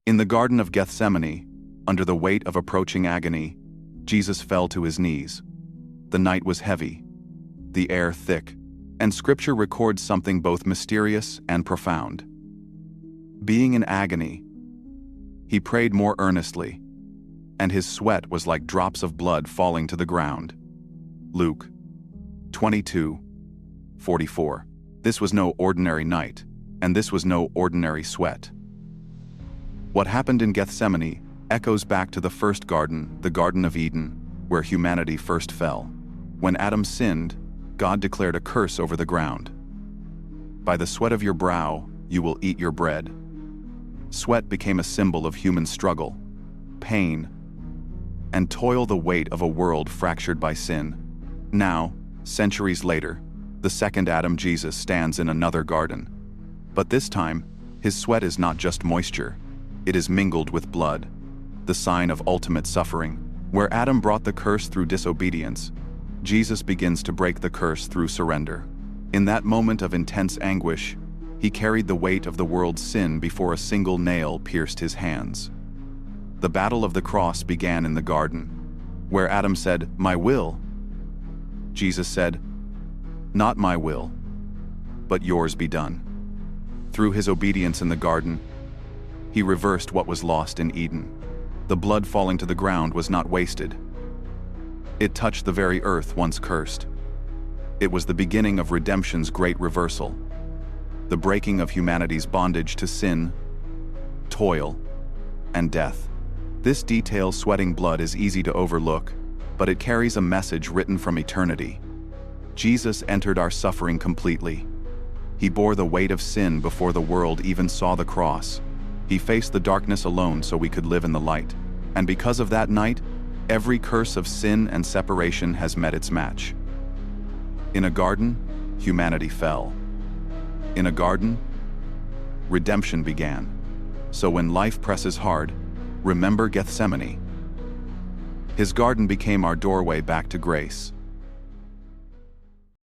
In the Garden of Gethsemane, under the weight of approaching agony, Jesus fell to his knees. The night was heavy, the air thick, and Scripture records something both mysterious and profound. Being in agony, he prayed more earnestly, and his sweat was like drops of blood falling to the ground. Luke 22:44. This was no ordinary night, and this was no ordinary sweat. What happened in Gethsemane echoes back to the first garden, the Garden of Eden, where humanity first fell. When Adam sinned, God declared a curse over the ground. By the sweat of your brow, you will eat your bread. Sweat became a symbol of human struggle, pain, and toil, the weight of a world fractured by sin. Now, centuries later, the second Adam, Jesus, stands in another garden. But this time, his sweat is not just moisture, it is mingled with blood, the sign of ultimate suffering. Where Adam brought the curse through disobedience, Jesus begins to break the curse through surrender. In that moment of intense anguish, he carried the weight of the world's sin before a single nail pierced his hands. The battle of the cross began in the garden, where Adam said, "My will." Jesus said, "Not my will, but yours be done." Through his obedience in the garden, he reversed what was lost in Eden. The blood falling to the ground was not wasted. It touched the very earth once cursed. It was the beginning of redemption's great reversal, the breaking of humanity's bondage to sin, toil, and death. This detail, sweating blood, is easy to overlook, but it carries a message written from eternity. Jesus entered our suffering completely. He bore the weight of sin before the world even saw the cross. He faced the darkness alone so we could live in the light. And because of that night, every curse of sin and separation has met its match. In a garden, humanity fell. In a garden, redemption began. So when life presses hard, remember Gethsemane. His garden became our doorway back to grace.